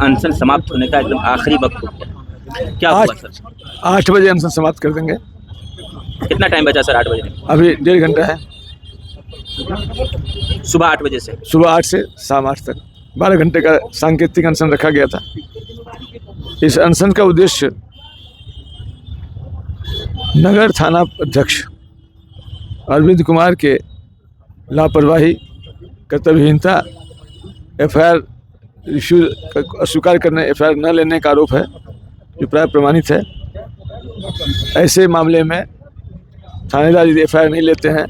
अनशन समाप्त होने का एकदम आखिरी वक्त हो गया, क्या हुआ सर? 8 बजे अनशन समाप्त कर देंगे। कितना टाइम बचा सर? 8 बजे? अभी 1.5 घंटा है, सुबह 8 बजे से सुबह 8 से शाम 8 तक 12 घंटे का सांकेतिक अनशन रखा गया था। इस अनशन का उद्देश्य नगर थाना अध्यक्ष अरविंद कुमार के लापरवाही, कर्तव्यहीनता, एफआईआर इशू अस्वीकार करने, एफआईआर न लेने का आरोप है जो प्राय प्रमाणित है। ऐसे मामले में थानेदार यदि एफआईआर नहीं लेते हैं,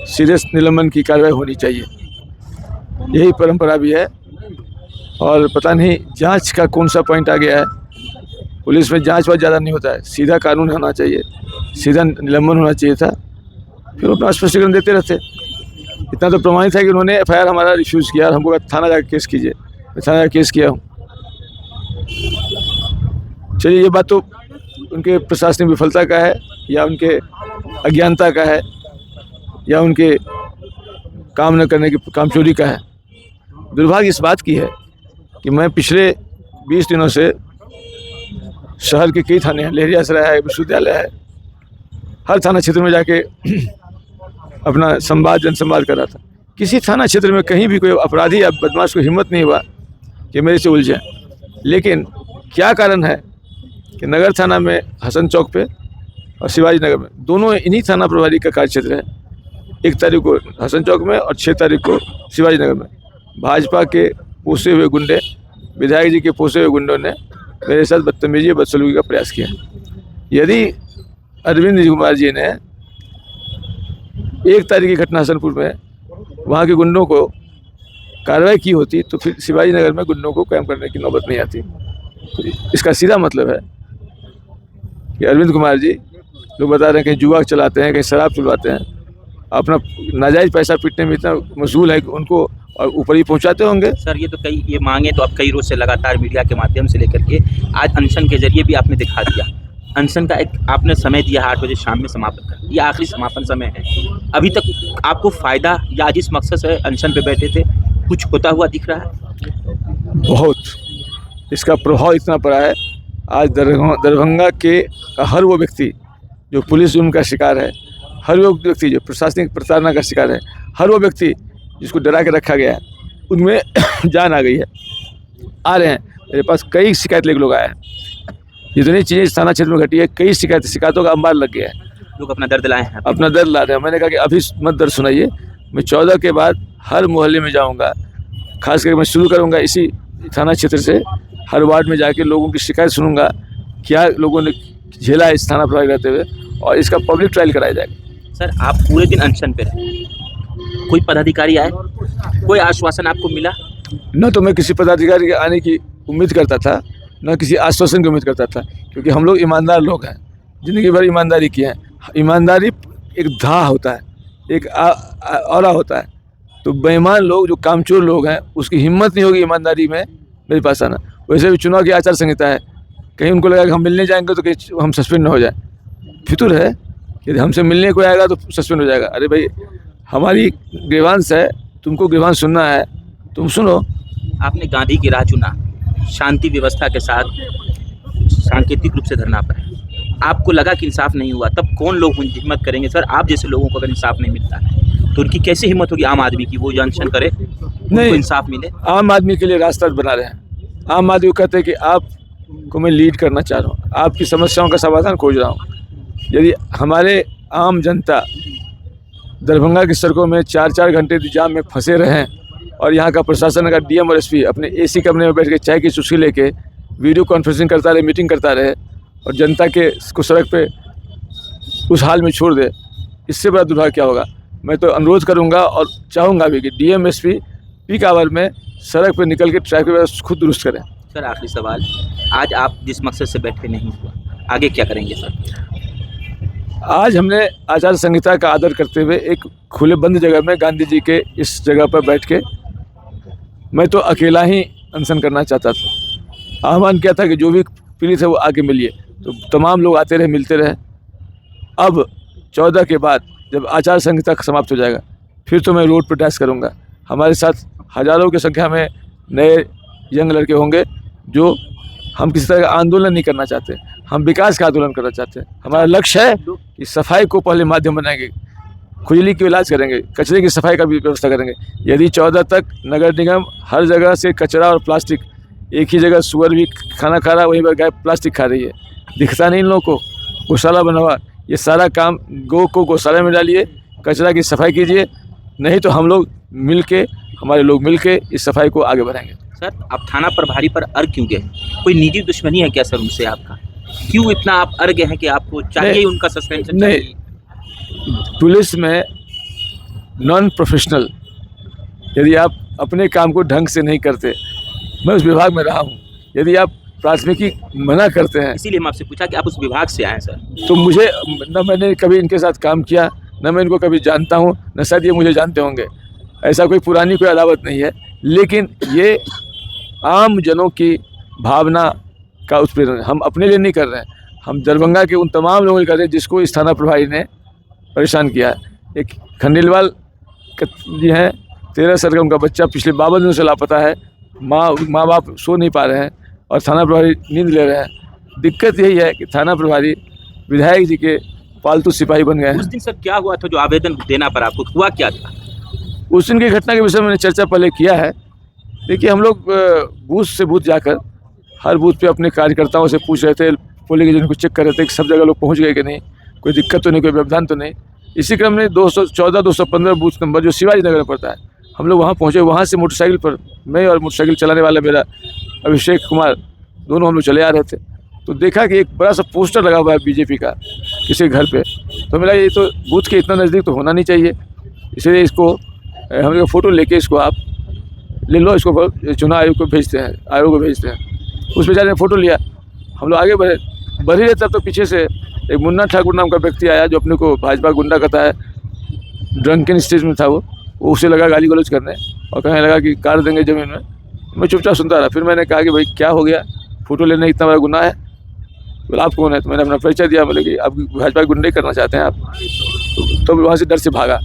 सीरियस निलंबन की कार्रवाई होनी चाहिए। यही परंपरा भी है और पता नहीं जांच का कौन सा पॉइंट आ गया है। पुलिस में जांच बहुत ज़्यादा नहीं होता है, सीधा कानून होना चाहिए, सीधा निलंबन होना चाहिए था, फिर अपना स्पष्टीकरण देते रहते। इतना तो प्रमाणित है कि उन्होंने एफआईआर हमारा रिफ्यूज़ किया और हमको कहा थाना जाकर केस कीजिए। मैं थाना जाकर केस किया हूँ। चलिए, ये बात तो उनके प्रशासनिक विफलता का है या उनके अज्ञानता का है या उनके काम न करने की कामचोरी का है। दुर्भाग्य इस बात की है कि मैं पिछले 20 दिनों से शहर के कई थाने हैं, लहरियासराय है, विश्वविद्यालय है, हर थाना क्षेत्र में जाके अपना संवाद, जनसंवाद कर रहा था। किसी थाना क्षेत्र में कहीं भी कोई अपराधी या बदमाश को हिम्मत नहीं हुआ कि मेरे से उलझे। लेकिन क्या कारण है कि नगर थाना में हसन चौक पे और शिवाजी नगर में, दोनों इन्हीं थाना प्रभारी का कार्यक्षेत्र है। 1 तारीख को हसन चौक में और 6 तारीख को शिवाजी नगर में भाजपा के पोसे हुए गुंडे, विधायक जी के पोसे हुए गुंडों ने मेरे साथ बदतमीजी, बदसलूकी का प्रयास किया। यदि अरविंद कुमार जी ने 1 तारीख की घटना हसनपुर में वहाँ के गुंडों को कार्रवाई की होती तो फिर शिवाजी नगर में गुंडों को कैंप करने की नौबत नहीं आती। तो इसका सीधा मतलब है कि अरविंद कुमार जी, लोग बता रहे हैं कहीं जुआ चलाते हैं, कहीं शराब चलवाते हैं, अपना नाजायज़ पैसा पीटने में इतना मशगूल है कि उनको और ऊपर ही पहुंचाते होंगे। सर, ये तो कई ये मांगे तो अब कई रोज से लगातार मीडिया के माध्यम से लेकर के आज अनशन के जरिए भी आपने दिखा दिया। अनशन का एक आपने समय दिया 8 बजे शाम में समाप्त कर, ये आखिरी समापन समय है। अभी तक आपको फ़ायदा या आज इस मकसद से अनशन पे बैठे थे, कुछ होता हुआ दिख रहा है? बहुत इसका प्रभाव इतना पड़ा है। आज दरभंगा के हर वो व्यक्ति जो पुलिस जुल्म का शिकार है, हर वो व्यक्ति जो प्रशासनिक प्रताड़ना का शिकार है, हर वो व्यक्ति जिसको डरा के रखा गया है, उनमें जान आ गई है। आ रहे हैं मेरे पास, कई शिकायत लेकर लोग आए हैं। जितनी चीज़ें इस थाना क्षेत्र में घटी है, कई शिकायतों का अंबार लग गया है। लोग अपना दर्द लाए हैं, अपना दर्द ला रहे हैं। मैंने कहा कि अभी मत दर्द सुनाइए, मैं 14 के बाद हर मोहल्ले में जाऊँगा। खास करके मैं शुरू करूँगा इसी थाना क्षेत्र से, हर वार्ड में जाके लोगों की शिकायत सुनूंगा, क्या लोगों ने झेला है इस थाना प्रभारी रहते हुए, और इसका पब्लिक ट्रायल कराया जाएगा। सर, आप पूरे दिन अनशन पे रहे, कोई पदाधिकारी आए, कोई आश्वासन आपको मिला? न तो मैं किसी पदाधिकारी के आने की उम्मीद करता था, न किसी आश्वासन की उम्मीद करता था, क्योंकि हम लोग ईमानदार लोग हैं, जिंदगी भर ईमानदारी की है। ईमानदारी एक धा होता है, एक औरा होता है। तो बेईमान लोग, जो कामचोर लोग हैं, उसकी हिम्मत नहीं होगी ईमानदारी में मेरे पास आना। वैसे भी चुनाव की आचार संहिता है, कहीं उनको लगा कि हम मिलने जाएंगे तो कहीं हम सस्पेंड न हो जाए। फितूर है, यदि हमसे मिलने को आएगा तो सस्पेंड हो जाएगा। अरे भाई, हमारी ग्रीवांस है, तुमको ग्रीवांस सुनना है, तुम सुनो। आपने गांधी की राह चुना, शांति व्यवस्था के साथ सांकेतिक रूप से धरना पर है। आपको लगा कि इंसाफ नहीं हुआ, तब कौन लोग हिम्मत करेंगे? सर, आप जैसे लोगों को अगर इंसाफ नहीं मिलता है तो उनकी कैसे हिम्मत होगी आम आदमी की, वो अनशन करे, उनको इंसाफ मिले? आम आदमी के लिए रास्ता बना रहे हैं। आम आदमी को कहते हैं कि आपको मैं लीड करना चाह रहा हूँ, आपकी समस्याओं का समाधान खोज रहा हूँ। यदि हमारे आम जनता दरभंगा की सड़कों में 4-4 घंटे जाम में फंसे रहें और यहाँ का प्रशासन का डीएम और एसपी अपने एसी कमरे में बैठ के चाय की चुस्की लेके वीडियो कॉन्फ्रेंसिंग करता रहे, मीटिंग करता रहे और जनता के को सड़क पे उस हाल में छोड़ दे, इससे बड़ा दुर्भाग्य क्या होगा? मैं तो अनुरोध करूँगा और चाहूँगा भी कि डीएम एसपी पीक आवर में सड़क पर निकल के ट्रैफिक व्यवस्था खुद दुरुस्त करें। सर, आखिरी सवाल, आज आप जिस मकसद से बैठे नहीं हुआ, आगे क्या करेंगे सर? आज हमने आचार संहिता का आदर करते हुए एक खुले बंद जगह में गांधी जी के इस जगह पर बैठ के, मैं तो अकेला ही अनशन करना चाहता था। आह्वान किया था कि जो भी पीड़ित है वो आके मिलिए, तो तमाम लोग आते रहे, मिलते रहे। अब 14 के बाद जब आचार संहिता समाप्त हो जाएगा, फिर तो मैं रोड प्रोटेस्ट करूंगा। हमारे साथ हज़ारों की संख्या में नए यंग लड़के होंगे जो हम किसी तरह का आंदोलन नहीं करना चाहते, हम विकास का आंदोलन करना चाहते हैं। हमारा लक्ष्य है कि सफाई को पहले माध्यम बनाएंगे, खुजली की इलाज करेंगे, कचरे की सफाई का भी व्यवस्था करेंगे। यदि 14 तक नगर निगम हर जगह से कचरा और प्लास्टिक, एक ही जगह सुअर भी खाना खा रहा है, वहीं पर गाय प्लास्टिक खा रही है, दिखता नहीं इन लोगों को, गौशाला बना हुआ, ये सारा काम गौ को गौशाला में डालिए, कचरा की सफाई कीजिए, नहीं तो हम लोग मिलके, हमारे लोग मिलके इस सफाई को आगे बढ़ाएंगे। सर, आप थाना प्रभारी पर अर्ग क्यों गए? कोई निजी दुश्मनी है क्या सर उनसे आपका? क्यों इतना आप अर्ग हैं कि आपको चाहिए उनका सस्पेंशन? नहीं, पुलिस में नॉन प्रोफेशनल, यदि आप अपने काम को ढंग से नहीं करते, मैं उस विभाग में रहा हूँ, यदि आप प्राथमिकी मना करते हैं, इसीलिए मैं आपसे पूछा कि आप उस विभाग से आए सर। तो मुझे न मैंने कभी इनके साथ काम किया, न मैं इनको कभी जानता हूँ, न शायद ये मुझे जानते होंगे, ऐसा कोई पुरानी कोई अदावत नहीं है। लेकिन ये आम जनों की भावना का उत्पीड़न हम अपने लिए नहीं कर रहे हैं, हम दरभंगा के उन तमाम लोगों के कर रहे हैं जिसको इस थाना प्रभारी ने परेशान किया है। एक खंडेलवाल जी हैं, 13 साल का उनका बच्चा पिछले 52 दिनों से लापता है, माँ बाप सो नहीं पा रहे हैं और थाना प्रभारी नींद ले रहे हैं। दिक्कत यही है कि थाना प्रभारी विधायक जी के पालतू सिपाही बन गए हैं। उस दिन सर क्या हुआ था जो आवेदन देना पड़ा आपको, हुआ क्या था? उस दिन की घटना के विषय में मैंने चर्चा पहले किया है। देखिए, हम लोग बूथ से बूथ जाकर हर बूथ पे अपने कार्यकर्ताओं से पूछ रहे थे, पोलिंग एजेंट को चेक कर रहे थे कि सब जगह लोग पहुंच गए कि नहीं, कोई दिक्कत तो नहीं, कोई व्यवधान तो नहीं। इसी क्रम में 214 215 बूथ नंबर जो शिवाजी नगर में पड़ता है, हम लोग वहाँ पहुँचे। वहाँ से मोटरसाइकिल पर मैं और मोटरसाइकिल चलाने वाला मेरा अभिषेक कुमार, दोनों हम लोग चले आ रहे थे, तो देखा कि एक बड़ा सा पोस्टर लगा हुआ है बीजेपी का किसी घर पे। तो मिला ये तो बूथ के इतना नज़दीक तो होना नहीं चाहिए, इसलिए इसको हम फ़ोटो लेके इसको आप ले लो, इसको चुनाव आयोग को भेजते हैं, आयोग को भेजते हैं। उस बेचारे ने फ़ोटो लिया, हम लोग आगे बढ़े ही रहे, तब तो पीछे से एक मुन्ना ठाकुर नाम का व्यक्ति आया जो अपने को भाजपा गुंडा कहता है, ड्रंकन स्टेज में था वो उसे लगा गाली गलौज करने और कहने लगा कि कार देंगे ज़मीन में। मैं चुपचाप सुनता रहा। फिर मैंने कहा कि भाई क्या हो गया, फ़ोटो लेना इतना बड़ा गुनाह है? बोला आप कौन है? तो मैंने अपना परिचय दिया, बोले कि आप भाजपा गुंडे करना चाहते हैं आप। तो वहाँ से डर से भागा।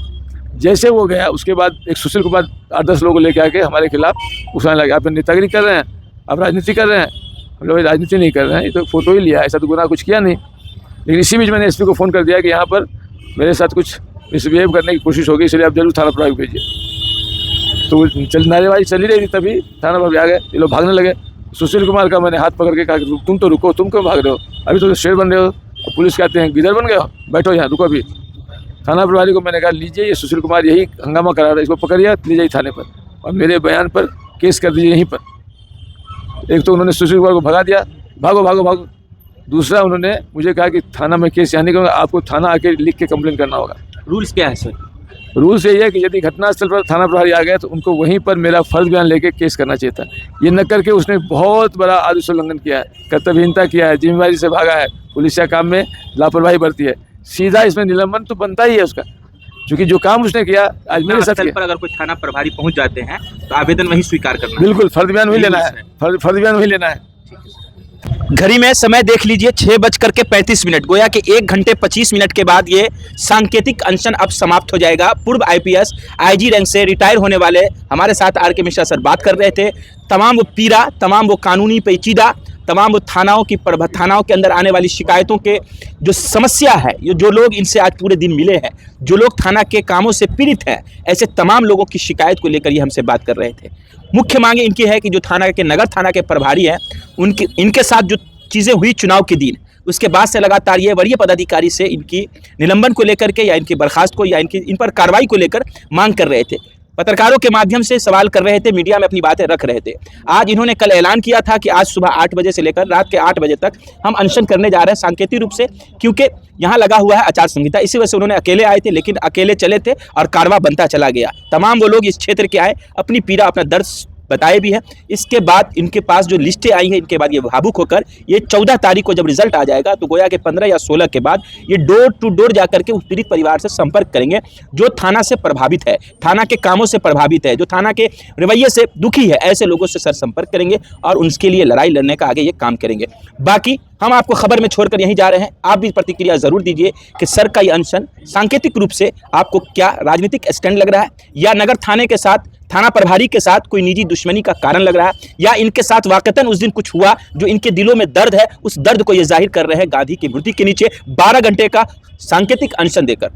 जैसे वो गया, उसके बाद एक सुशील कुमार 8-10 लोगों को लेके आके हमारे खिलाफ उठाने लगे, आप नेतागिरी कर रहे हैं, आप राजनीति कर रहे हैं। हम लोग राजनीति नहीं कर रहे हैं, ये तो फ़ोटो ही लिया है, ऐसा तो गुनाह कुछ किया नहीं। लेकिन इसी बीच मैंने एसपी को फ़ोन कर दिया कि यहाँ पर मेरे साथ कुछ मिसबिहेव करने की कोशिश होगी, इसलिए आप जरूर थाना प्रभारी को भेजिए। तो नारेबाजी चली रही थी, तभी थाना प्रभारी आ गए, ये लोग भागने लगे। सुशील कुमार का मैंने हाथ पकड़ के कहा कि तुम तो रुको, तुम क्यों भाग रहे हो? अभी तो शेर बन रहे हो। पुलिस कहते हैं गिदर बन गए हो, बैठो यहाँ, रुको अभी। थाना प्रभारी को मैंने कहा लीजिए, ये सुशील कुमार यही हंगामा करा रहा है, इसको पकड़िए, ले जाइए थाने पर और मेरे बयान पर केस कर दीजिए यहीं पर। एक तो उन्होंने सुशील कुमार को भगा दिया, भागो भागो भागो। दूसरा उन्होंने मुझे कहा कि थाना में केस यहाँ नहीं करूँगा, आपको थाना आके लिख के कंप्लेन करना होगा। रूल्स क्या है सर? रूल्स यही है कि यदि घटनास्थल पर थाना प्रभारी आ गए तो उनको वहीं पर मेरा फर्ज बयान लेके केस करना चाहिए था। ये न करके उसने बहुत बड़ा आदेश उल्लंघन किया है, कर्तव्यहीनता किया है, जिम्मेदारी से भागा है, पुलिसिया काम में लापरवाही बरती है। सीधा इसमें निलंबन तो बनता ही है उसका, क्योंकि जो काम उसने किया आज मेरे साथ पर अगर कोई थाना प्रभारी पहुंच जाते हैं तो आवेदन वहीं स्वीकार करना। बिल्कुल, फर्ज बयान वही लेना है, फर्ज बयान वही लेना है। घड़ी में समय देख लीजिए 6:35। गोया के 1 घंटे 25 मिनट के बाद ये सांकेतिक अनशन अब समाप्त हो जाएगा। पूर्व IPS IG रैंक से रिटायर होने वाले हमारे साथ RK मिश्रा सर बात कर रहे थे। तमाम वो पीड़ा, तमाम वो कानूनी पेचीदा, तमाम वो थानाओं के अंदर आने वाली शिकायतों के जो समस्या है, ये जो लोग इनसे आज पूरे दिन मिले हैं, जो लोग थाना के कामों से पीड़ित हैं, ऐसे तमाम लोगों की शिकायत को लेकर ये हमसे बात कर रहे थे। मुख्य मांगे इनकी है कि जो थाना के नगर थाना के प्रभारी हैं, इनके साथ जो चीज़ें हुई चुनाव के दिन, उसके बाद से लगातार ये वरीय पदाधिकारी से इनकी निलंबन को लेकर के या इनकी बर्खास्त को या इन पर कार्रवाई को लेकर मांग कर रहे थे। पत्रकारों के माध्यम से सवाल कर रहे थे, मीडिया में अपनी बातें रख रहे थे। आज इन्होंने कल ऐलान किया था कि आज सुबह 8 बजे से लेकर रात के 8 बजे तक हम अनशन करने जा रहे हैं सांकेतिक रूप से, क्योंकि यहाँ लगा हुआ है आचार संहिता। इसी वजह से उन्होंने अकेले आए थे, लेकिन अकेले चले थे और कारवां बनता चला गया। तमाम वो लोग इस क्षेत्र के आए, अपनी पीड़ा, अपना दर्द बताए भी है। इसके बाद इनके पास जो लिस्टें आई हैं, इनके बाद ये भावुक होकर ये 14 तारीख को जब रिजल्ट आ जाएगा तो गोया के 15 या 16 के बाद ये डोर टू डोर जाकर के उस पीड़ित परिवार से संपर्क करेंगे जो थाना से प्रभावित है, थाना के कामों से प्रभावित है, जो थाना के रवैये से दुखी है। ऐसे लोगों से सर संपर्क करेंगे और उनके लिए लड़ाई लड़ने का आगे ये काम करेंगे। बाकी हम आपको खबर में छोड़कर यहीं जा रहे हैं। आप भी प्रतिक्रिया जरूर दीजिए कि सर का ये अनशन सांकेतिक रूप से आपको क्या राजनीतिक स्टैंड लग रहा है, या नगर थाने के साथ थाना प्रभारी के साथ कोई निजी दुश्मनी का कारण लग रहा है, या इनके साथ वाकतन उस दिन कुछ हुआ जो इनके दिलों में दर्द है, उस दर्द को ये जाहिर कर रहे हैं गांधी की मूर्ति के नीचे 12 घंटे का सांकेतिक अनशन देकर।